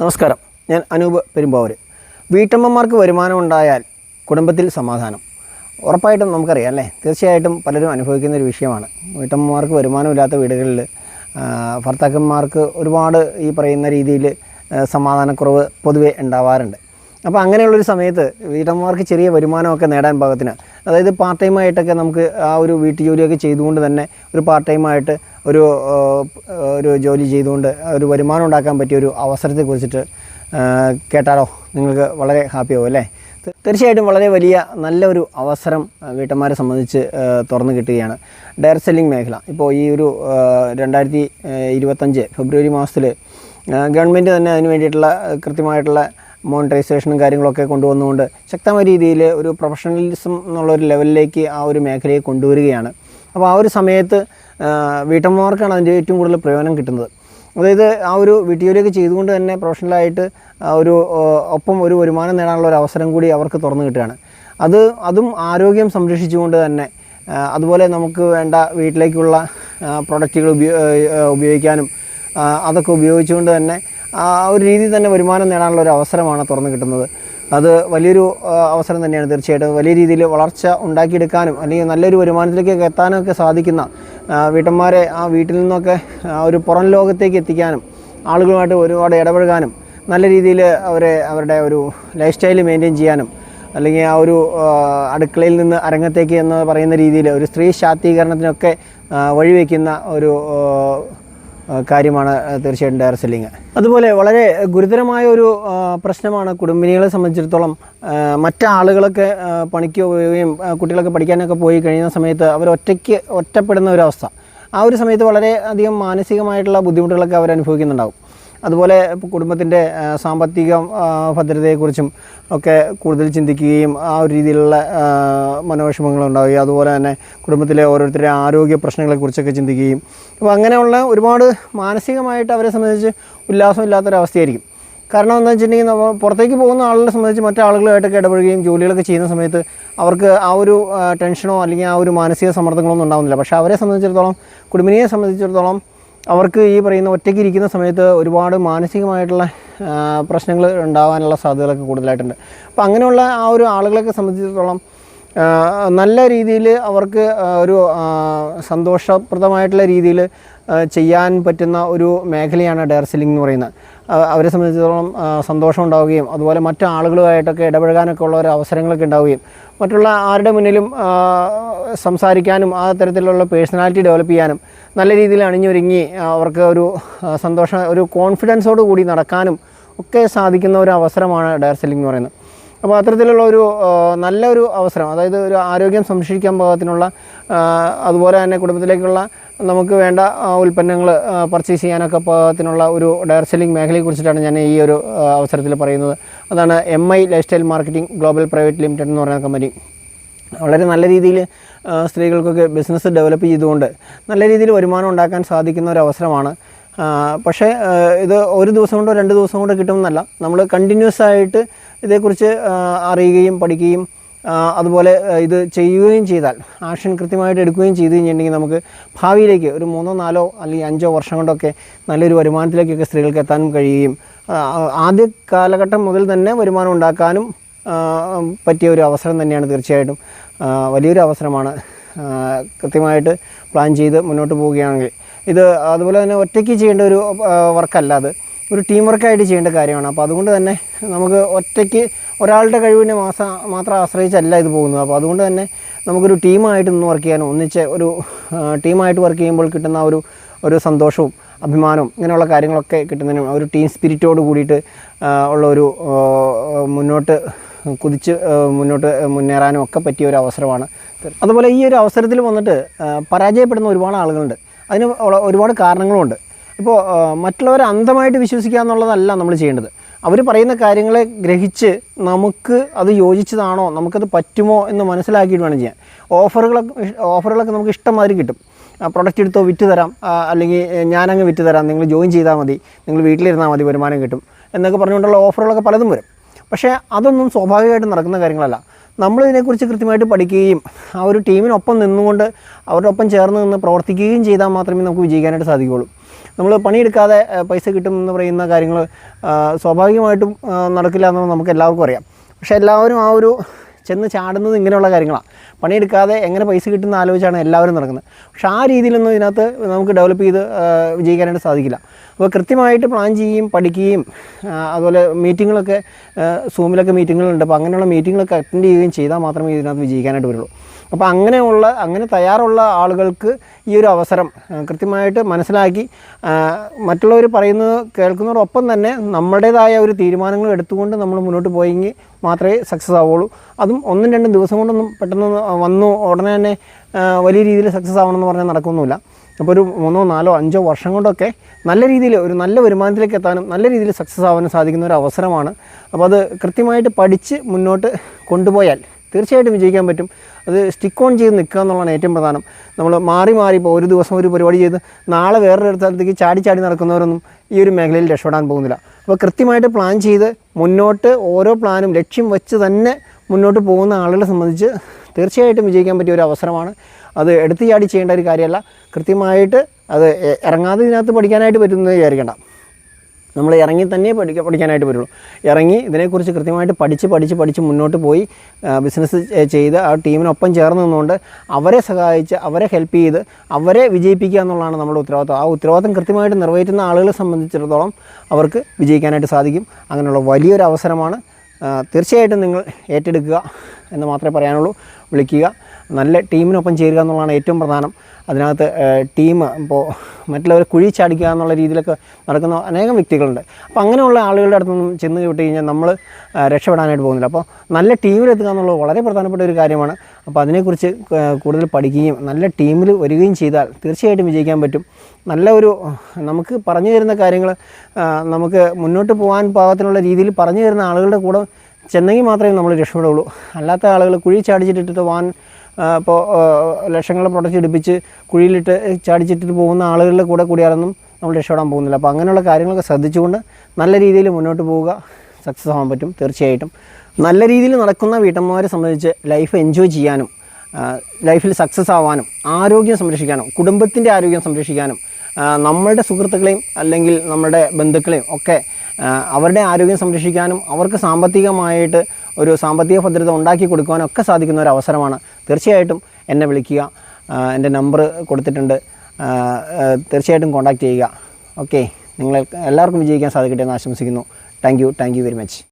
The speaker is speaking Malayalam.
നമസ്കാരം, ഞാൻ അനൂപ് പെരുമ്പാവൂർ. വീട്ടമ്മമാർക്ക് വരുമാനം ഉണ്ടായാൽ കുടുംബത്തിൽ സമാധാനം ഉറപ്പായിട്ടും നമുക്കറിയാം അല്ലേ. തീർച്ചയായിട്ടും പലരും അനുഭവിക്കുന്ന ഒരു വിഷയമാണ്. വീട്ടമ്മമാർക്ക് വരുമാനമില്ലാത്ത വീടുകളിൽ ഭർത്താക്കന്മാർക്ക് ഒരുപാട് ഈ പറയുന്ന രീതിയിൽ സമാധാനക്കുറവ് പൊതുവെ ഉണ്ടാവാറുണ്ട്. അപ്പോൾ അങ്ങനെയുള്ളൊരു സമയത്ത് വീട്ടമ്മമാർക്ക് ചെറിയ വരുമാനമൊക്കെ നേടാൻ പാകത്തിന്, അതായത് പാർട്ട് ടൈമായിട്ടൊക്കെ നമുക്ക് ആ ഒരു വീട്ടുജോലിയൊക്കെ ചെയ്തുകൊണ്ട് തന്നെ ഒരു പാർട്ട് ടൈമായിട്ട് ഒരു ജോലി ചെയ്തുകൊണ്ട് ഒരു വരുമാനം ഉണ്ടാക്കാൻ പറ്റിയ ഒരു അവസരത്തെക്കുറിച്ചിട്ട് കേട്ടാലോ നിങ്ങൾക്ക് വളരെ ഹാപ്പിയാവും അല്ലേ. തീർച്ചയായിട്ടും വളരെ വലിയ നല്ലൊരു അവസരം വീട്ടമ്മമാരെ സംബന്ധിച്ച് തുറന്നു കിട്ടുകയാണ് ഡയറക്റ്റ് സെല്ലിംഗ് മേഖല. ഇപ്പോൾ ഈ ഒരു 2025 ഫെബ്രുവരി മാസത്തിൽ ഗവൺമെൻറ് തന്നെ അതിന് വേണ്ടിയിട്ടുള്ള കൃത്യമായിട്ടുള്ള മോണിറ്റൈസേഷനും കാര്യങ്ങളൊക്കെ കൊണ്ടുവന്നുകൊണ്ട് ശക്തമായ രീതിയിൽ ഒരു പ്രൊഫഷണലിസം എന്നുള്ളൊരു ലെവലിലേക്ക് ആ ഒരു മേഖലയെ കൊണ്ടുവരികയാണ്. അപ്പോൾ ആ ഒരു സമയത്ത് വീട്ടമ്മമാർക്കാണ് അതിൻ്റെ ഏറ്റവും കൂടുതൽ പ്രയോജനം കിട്ടുന്നത്. അതായത് ആ ഒരു വീട്ടുജോലിയൊക്കെ ചെയ്തുകൊണ്ട് തന്നെ പ്രൊഫഷണലായിട്ട് ഒപ്പം ഒരു വരുമാനം നേടാനുള്ള ഒരു അവസരം കൂടി അവർക്ക് തുറന്നു കിട്ടുകയാണ്. അതും ആരോഗ്യം സംരക്ഷിച്ചുകൊണ്ട് തന്നെ, അതുപോലെ നമുക്ക് വേണ്ട വീട്ടിലേക്കുള്ള പ്രൊഡക്റ്റുകൾ ഉപയോഗിക്കാനും അതൊക്കെ ഉപയോഗിച്ചുകൊണ്ട് തന്നെ ആ ഒരു രീതിയിൽ തന്നെ വരുമാനം നേടാനുള്ള ഒരു അവസരമാണ് തുറന്നു കിട്ടുന്നത്. അത് വലിയൊരു അവസരം തന്നെയാണ്. തീർച്ചയായിട്ടും വലിയ രീതിയിൽ വളർച്ച ഉണ്ടാക്കിയെടുക്കാനും അല്ലെങ്കിൽ നല്ലൊരു വരുമാനത്തിലേക്കൊക്കെ എത്താനൊക്കെ സാധിക്കുന്ന വീട്ടമ്മമാരെ ആ വീട്ടിൽ നിന്നൊക്കെ ഒരു പുറം ലോകത്തേക്ക് എത്തിക്കാനും ആളുകളുമായിട്ട് ഒരുപാട് ഇടപഴകാനും നല്ല രീതിയിൽ അവരുടെ ഒരു ലൈഫ് സ്റ്റൈൽ മെയിൻറ്റെയിൻ ചെയ്യാനും, അല്ലെങ്കിൽ ആ ഒരു അടുക്കളയിൽ നിന്ന് അരങ്ങത്തേക്ക് എന്ന് പറയുന്ന രീതിയിൽ ഒരു സ്ത്രീ ശാക്തീകരണത്തിനൊക്കെ വഴിവെക്കുന്ന ഒരു കാര്യമാണ് തീർച്ചയായിട്ടും ഡയറക്റ്റ് സെല്ലിങ്. അതുപോലെ വളരെ ഗുരുതരമായ ഒരു പ്രശ്നമാണ് കുടുംബിനികളെ സംബന്ധിച്ചിടത്തോളം. മറ്റാളുകളൊക്കെ പണിക്ക് പോവുകയും കുട്ടികളൊക്കെ പഠിക്കാനൊക്കെ പോയി കഴിയുന്ന സമയത്ത് അവർ ഒറ്റപ്പെടുന്ന ഒരവസ്ഥ. ആ ഒരു സമയത്ത് വളരെ അധികം മാനസികമായിട്ടുള്ള ബുദ്ധിമുട്ടുകളൊക്കെ അവർ അനുഭവിക്കുന്നുണ്ടാവും. അതുപോലെ ഇപ്പോൾ കുടുംബത്തിൻ്റെ സാമ്പത്തിക ഭദ്രതയെക്കുറിച്ചും ഒക്കെ കൂടുതൽ ചിന്തിക്കുകയും ആ ഒരു രീതിയിലുള്ള മനോവിഷമങ്ങളുണ്ടാവുകയും, അതുപോലെ തന്നെ കുടുംബത്തിലെ ഓരോരുത്തരുടെ ആരോഗ്യ പ്രശ്നങ്ങളെക്കുറിച്ചൊക്കെ ചിന്തിക്കുകയും, അപ്പോൾ അങ്ങനെയുള്ള ഒരുപാട് മാനസികമായിട്ട് അവരെ സംബന്ധിച്ച് ഉല്ലാസമില്ലാത്തൊരവസ്ഥയായിരിക്കും. കാരണം എന്താണെന്ന് വെച്ചിട്ടുണ്ടെങ്കിൽ നമ്മൾ പുറത്തേക്ക് പോകുന്ന ആളുകളെ സംബന്ധിച്ച് മറ്റാളുകളായിട്ടൊക്കെ ഇടപെടുകയും ജോലികളൊക്കെ ചെയ്യുന്ന സമയത്ത് അവർക്ക് ആ ഒരു ടെൻഷനോ അല്ലെങ്കിൽ ആ ഒരു മാനസിക സമ്മർദ്ദങ്ങളൊന്നും ഉണ്ടാകുന്നില്ല. പക്ഷേ അവരെ സംബന്ധിച്ചിടത്തോളം, കുടുംബിനിയെ സംബന്ധിച്ചിടത്തോളം അവർക്ക് ഈ പറയുന്ന ഒറ്റയ്ക്ക് ഇരിക്കുന്ന സമയത്ത് ഒരുപാട് മാനസികമായിട്ടുള്ള പ്രശ്നങ്ങൾ ഉണ്ടാകാനുള്ള സാധ്യതകളൊക്കെ കൂടുതലായിട്ടുണ്ട്. അപ്പോൾ അങ്ങനെയുള്ള ആ ഒരു ആളുകളെയൊക്കെ സംബന്ധിച്ചിടത്തോളം നല്ല രീതിയിൽ അവർക്ക് ഒരു സന്തോഷപ്രദമായിട്ടുള്ള രീതിയിൽ ചെയ്യാൻ പറ്റുന്ന ഒരു മേഖലയാണ് ഡയറക്റ്റ് സെല്ലിംഗ് എന്ന് പറയുന്നത്. അവരെ സംബന്ധിച്ചിടത്തോളം സന്തോഷം ഉണ്ടാവുകയും അതുപോലെ മറ്റു ആളുകളുമായിട്ടൊക്കെ ഇടപഴകാനൊക്കെ ഉള്ള ഒരു അവസരങ്ങളൊക്കെ ഉണ്ടാവുകയും മറ്റുള്ള ആരുടെ മുന്നിലും സംസാരിക്കാനും ആ തരത്തിലുള്ള പേഴ്സണാലിറ്റി ഡെവലപ്പ് ചെയ്യാനും നല്ല രീതിയിൽ അണിഞ്ഞൊരുങ്ങി അവർക്ക് ഒരു സന്തോഷം, ഒരു കോൺഫിഡൻസോട് കൂടി നടക്കാനും ഒക്കെ സാധിക്കുന്ന ഒരു അവസരമാണ് ഡയറക്റ്റ് സെല്ലിംഗ് എന്ന് പറയുന്നത്. അപ്പോൾ അത്തരത്തിലുള്ള ഒരു നല്ലൊരു അവസരം, അതായത് ഒരു ആരോഗ്യം സംരക്ഷിക്കാൻ പാകത്തിനുള്ള, അതുപോലെ തന്നെ കുടുംബത്തിലേക്കുള്ള നമുക്ക് വേണ്ട ഉൽപ്പന്നങ്ങൾ പർച്ചേസ് ചെയ്യാനൊക്കെ പാകത്തിനുള്ള ഒരു ഡയറക്റ്റ് സെല്ലിംഗ് മേഖലയെക്കുറിച്ചിട്ടാണ് ഞാൻ ഈ ഒരു അവസരത്തിൽ പറയുന്നത്. അതാണ് MI life style marketing global private limited എന്ന് പറയുന്ന കമ്പനി. വളരെ നല്ല രീതിയിൽ സ്ത്രീകൾക്കൊക്കെ ബിസിനസ് ഡെവലപ്പ് ചെയ്തുകൊണ്ട് നല്ല രീതിയിൽ വരുമാനം ഉണ്ടാക്കാൻ സാധിക്കുന്ന ഒരു അവസരമാണ്. പക്ഷേ ഇത് ഒരു ദിവസം കൊണ്ടോ 2 ദിവസം കൊണ്ടോ കിട്ടുമെന്നല്ല. നമ്മൾ കണ്ടിന്യൂസ് ആയിട്ട് ഇതേക്കുറിച്ച് അറിയുകയും പഠിക്കുകയും അതുപോലെ ഇത് ചെയ്യുകയും ചെയ്താൽ, ആക്ഷൻ കൃത്യമായിട്ട് എടുക്കുകയും ചെയ്ത് കഴിഞ്ഞിട്ടുണ്ടെങ്കിൽ നമുക്ക് ഭാവിയിലേക്ക് ഒരു 3, 4 അല്ലെങ്കിൽ 5 വർഷം കൊണ്ടൊക്കെ നല്ലൊരു വരുമാനത്തിലേക്കൊക്കെ സ്ത്രീകൾക്ക് എത്താനും കഴിയുകയും ആദ്യ കാലഘട്ടം മുതൽ തന്നെ വരുമാനം ഉണ്ടാക്കാനും പറ്റിയ ഒരു അവസരം തന്നെയാണ്. തീർച്ചയായിട്ടും വലിയൊരു അവസരമാണ്. കൃത്യമായിട്ട് പ്ലാൻ ചെയ്ത് മുന്നോട്ട് പോവുകയാണെങ്കിൽ ഇത് അതുപോലെ തന്നെ ഒറ്റയ്ക്ക് ചെയ്യേണ്ട ഒരു വർക്കല്ല, അത് ഒരു ടീം വർക്കായിട്ട് ചെയ്യേണ്ട കാര്യമാണ്. അപ്പോൾ അതുകൊണ്ട് തന്നെ നമുക്ക് ഒറ്റയ്ക്ക് ഒരാളുടെ കഴിവിനെ മാത്രം ആശ്രയിച്ചല്ല ഇത് പോകുന്നത്. അപ്പോൾ അതുകൊണ്ട് തന്നെ നമുക്കൊരു ടീമായിട്ട് നിന്ന് വർക്ക് ചെയ്യാനും, ഒന്നിച്ച് ഒരു ടീമായിട്ട് വർക്ക് ചെയ്യുമ്പോൾ കിട്ടുന്ന ഒരു സന്തോഷവും അഭിമാനവും ഇങ്ങനെയുള്ള കാര്യങ്ങളൊക്കെ കിട്ടുന്നതിനും ഒരു ടീം സ്പിരിറ്റോട് കൂടിയിട്ട് ഉള്ള ഒരു മുന്നോട്ട് മുന്നേറാനും ഒക്കെ പറ്റിയ ഒരു അവസരമാണ്. അതുപോലെ ഈ ഒരു അവസരത്തിൽ വന്നിട്ട് പരാജയപ്പെടുന്ന ഒരുപാട് ആളുകളുണ്ട്. അതിന് ഒരുപാട് കാരണങ്ങളുമുണ്ട്. ഇപ്പോൾ മറ്റുള്ളവരെ അന്ധമായിട്ട് വിശ്വസിക്കുക എന്നുള്ളതല്ല നമ്മൾ ചെയ്യേണ്ടത്. അവർ പറയുന്ന കാര്യങ്ങളെ ഗ്രഹിച്ച് അത് യോജിച്ചതാണോ, നമുക്കത് പറ്റുമോ എന്ന് മനസ്സിലാക്കിയിട്ട് വേണം ചെയ്യാൻ. ഓഫറുകളൊക്കെ നമുക്ക് ഇഷ്ടംമാതിരി കിട്ടും. പ്രൊഡക്റ്റ് എടുത്തോ, വിറ്റ് തരാം, അല്ലെങ്കിൽ ഞാനങ്ങ് വിറ്റ് തരാം, നിങ്ങൾ ജോയിൻ ചെയ്താൽ മതി, നിങ്ങൾ വീട്ടിലിരുന്നാൽ മതി, വരുമാനം കിട്ടും എന്നൊക്കെ പറഞ്ഞുകൊണ്ടുള്ള ഓഫറുകളൊക്കെ പലതും വരും. പക്ഷേ അതൊന്നും സ്വാഭാവികമായിട്ട് നടക്കുന്ന കാര്യങ്ങളല്ല. നമ്മളിതിനെക്കുറിച്ച് കൃത്യമായിട്ട് പഠിക്കുകയും ആ ഒരു ടീമിനൊപ്പം നിന്നുകൊണ്ട് അവരുടെ ഒപ്പം ചേർന്ന് നിന്ന് പ്രവർത്തിക്കുകയും ചെയ്താൽ മാത്രമേ നമുക്ക് വിജയിക്കാനായിട്ട് സാധിക്കുകയുള്ളൂ. നമ്മൾ പണിയെടുക്കാതെ പൈസ കിട്ടുമെന്ന് പറയുന്ന കാര്യങ്ങൾ സ്വാഭാവികമായിട്ടും നടക്കില്ല എന്ന് നമുക്ക് എല്ലാവർക്കും അറിയാം. പക്ഷേ എല്ലാവരും ആ ഒരു ചെന്ന് ചാടുന്നത് ഇങ്ങനെയുള്ള കാര്യങ്ങളാണ്. പണിയെടുക്കാതെ എങ്ങനെ പൈസ കിട്ടുമെന്ന് ആലോചിച്ചാണ് എല്ലാവരും നടക്കുന്നത്. പക്ഷേ ആ രീതിയിലൊന്നും ഇതിനകത്ത് നമുക്ക് ഡെവലപ്പ് ചെയ്ത് വിജയിക്കാനായിട്ട് സാധിക്കില്ല. അപ്പോൾ കൃത്യമായിട്ട് പ്ലാൻ ചെയ്യുകയും പഠിക്കുകയും അതുപോലെ മീറ്റിങ്ങുകളൊക്കെ സൂമിലൊക്കെ മീറ്റിങ്ങുകളുണ്ട്. അപ്പോൾ അങ്ങനെയുള്ള മീറ്റിങ്ങുകളൊക്കെ അറ്റൻഡ് ചെയ്യുകയും ചെയ്താൽ മാത്രമേ ഇതിനകത്ത് വിജയിക്കാനായിട്ട് വരുള്ളൂ. അപ്പോൾ അങ്ങനെ തയ്യാറുള്ള ആളുകൾക്ക് ഈ ഒരു അവസരം കൃത്യമായിട്ട് മനസ്സിലാക്കി മറ്റുള്ളവർ പറയുന്നത് കേൾക്കുന്നതോടൊപ്പം തന്നെ നമ്മുടേതായ ഒരു തീരുമാനങ്ങൾ എടുത്തുകൊണ്ട് നമ്മൾ മുന്നോട്ട് പോയെങ്കിൽ മാത്രമേ സക്സസ് ആവുള്ളൂ. അതും 1-2 ദിവസം കൊണ്ടൊന്നും പെട്ടെന്ന് വന്നു ഉടനെ തന്നെ വലിയ രീതിയിൽ സക്സസ് ആവണമെന്ന് പറഞ്ഞാൽ നടക്കൊന്നുമില്ല. അപ്പോൾ ഒരു 3, 4, 5 വർഷം കൊണ്ടൊക്കെ നല്ല രീതിയിൽ ഒരു നല്ല വരുമാനത്തിലേക്ക് എത്താനും നല്ല രീതിയിൽ സക്സസ് ആവാനും സാധിക്കുന്ന ഒരു അവസരമാണ്. അപ്പോൾ അത് കൃത്യമായിട്ട് പഠിച്ച് മുന്നോട്ട് കൊണ്ടുപോയാൽ തീർച്ചയായിട്ടും വിജയിക്കാൻ പറ്റും. അത് സ്റ്റിക്ക് ഓൺ ചെയ്ത് നിൽക്കുക എന്നുള്ളതാണ് ഏറ്റവും പ്രധാനം. നമ്മൾ മാറി ഇപ്പോൾ ഒരു ദിവസം ഒരു പരിപാടി ചെയ്ത് നാളെ വേറൊരു സ്ഥലത്തേക്ക് ചാടി നടക്കുന്നവരൊന്നും ഈ ഒരു മേഖലയിൽ രക്ഷപ്പെടാൻ പോകുന്നില്ല. അപ്പോൾ കൃത്യമായിട്ട് പ്ലാൻ ചെയ്ത് മുന്നോട്ട് ഓരോ പ്ലാനും ലക്ഷ്യം വെച്ച് തന്നെ മുന്നോട്ട് പോകുന്ന ആളുകളെ സംബന്ധിച്ച് തീർച്ചയായിട്ടും വിജയിക്കാൻ പറ്റിയ ഒരു അവസരമാണ്. അത് എടുത്ത് ചാടി ചെയ്യേണ്ട ഒരു കാര്യമല്ല. കൃത്യമായിട്ട് അത് ഇറങ്ങാതെ ഇതിനകത്ത് പഠിക്കാനായിട്ട് പറ്റുന്നത് വിചാരിക്കേണ്ട. നമ്മൾ ഇറങ്ങി തന്നെ പഠിക്കാനായിട്ട് വരുള്ളൂ. ഇറങ്ങി ഇതിനെക്കുറിച്ച് കൃത്യമായിട്ട് പഠിച്ച് മുന്നോട്ട് പോയി ബിസിനസ് ചെയ്ത് ആ ടീമിനൊപ്പം ചേർന്ന് നിന്നുകൊണ്ട് അവരെ സഹായിച്ച് അവരെ ഹെൽപ്പ് ചെയ്ത് അവരെ വിജയിപ്പിക്കുക എന്നുള്ളതാണ് നമ്മുടെ ഉത്തരവാദിത്വം. ആ ഉത്തരവാദിത്വം കൃത്യമായിട്ട് നിറവേറ്റുന്ന ആളുകളെ സംബന്ധിച്ചിടത്തോളം അവർക്ക് വിജയിക്കാനായിട്ട് സാധിക്കും. അങ്ങനെയുള്ള വലിയൊരു അവസരമാണ്. തീർച്ചയായിട്ടും നിങ്ങൾ ഏറ്റെടുക്കുക എന്ന് മാത്രമേ പറയാനുള്ളൂ. വിളിക്കുക, നല്ല ടീമിനൊപ്പം ചേരുക എന്നുള്ളതാണ് ഏറ്റവും പ്രധാനം. അതിനകത്ത് ടീം ഇപ്പോൾ മറ്റുള്ളവരെ കുഴി ചാടിക്കുക എന്നുള്ള രീതിയിലൊക്കെ നടക്കുന്ന അനേകം വ്യക്തികളുണ്ട്. അപ്പോൾ അങ്ങനെയുള്ള ആളുകളുടെ അടുത്തൊന്നും ചെന്ന് വിട്ട് കഴിഞ്ഞാൽ നമ്മൾ രക്ഷപ്പെടാനായിട്ട് പോകുന്നില്ല. അപ്പോൾ നല്ല ടീമിലെത്തുക എന്നുള്ളത് വളരെ പ്രധാനപ്പെട്ട ഒരു കാര്യമാണ്. അപ്പോൾ അതിനെക്കുറിച്ച് കൂടുതൽ പഠിക്കുകയും നല്ല ടീമിൽ വരികയും ചെയ്താൽ തീർച്ചയായിട്ടും വിജയിക്കാൻ പറ്റും. നമുക്ക് പറഞ്ഞു തരുന്ന കാര്യങ്ങൾ നമുക്ക് മുന്നോട്ട് പോകാൻ പാകത്തിനുള്ള രീതിയിൽ പറഞ്ഞു തരുന്ന ആളുകളുടെ കൂടെ ചെന്നെങ്കിൽ മാത്രമേ നമ്മൾ രക്ഷപ്പെടുകയുള്ളൂ. അല്ലാത്ത ആളുകൾ കുഴി ചാടിച്ചിട്ടിട്ട് ഇപ്പോൾ ലക്ഷങ്ങൾ പ്രൊഡക്റ്റ് കുഴിയിലിട്ട് ചാടിച്ചിട്ടിട്ട് പോകുന്ന ആളുകളുടെ കൂടിയാലൊന്നും നമ്മൾ രക്ഷപ്പെടാൻ പോകുന്നില്ല. അപ്പോൾ അങ്ങനെയുള്ള കാര്യങ്ങളൊക്കെ ശ്രദ്ധിച്ചുകൊണ്ട് നല്ല രീതിയിൽ മുന്നോട്ട് പോവുക, സക്സസ് ആവാൻ പറ്റും തീർച്ചയായിട്ടും. നല്ല രീതിയിൽ നടക്കുന്ന വീട്ടമ്മമാരെ സംബന്ധിച്ച് ലൈഫ് എൻജോയ് ചെയ്യാനും ലൈഫിൽ സക്സസ് ആവാനും ആരോഗ്യം സംരക്ഷിക്കാനും കുടുംബത്തിൻ്റെ ആരോഗ്യം സംരക്ഷിക്കാനും നമ്മളുടെ സുഹൃത്തുക്കളെയും അല്ലെങ്കിൽ നമ്മുടെ ബന്ധുക്കളെയും ഒക്കെ അവരുടെ ആരോഗ്യം സംരക്ഷിക്കാനും അവർക്ക് സാമ്പത്തികമായിട്ട് ഒരു സാമ്പത്തിക ഭദ്രത ഉണ്ടാക്കി കൊടുക്കുവാനൊക്കെ സാധിക്കുന്ന ഒരു അവസരമാണ്. തീർച്ചയായിട്ടും എന്നെ വിളിക്കുക. എൻ്റെ നമ്പർ കൊടുത്തിട്ടുണ്ട്. തീർച്ചയായിട്ടും കോൺടാക്റ്റ് ചെയ്യുക. ഓക്കെ, നിങ്ങൾ എല്ലാവർക്കും വിജയിക്കാൻ സാധിക്കട്ടെ എന്ന് ആശംസിക്കുന്നു. Thank you very much.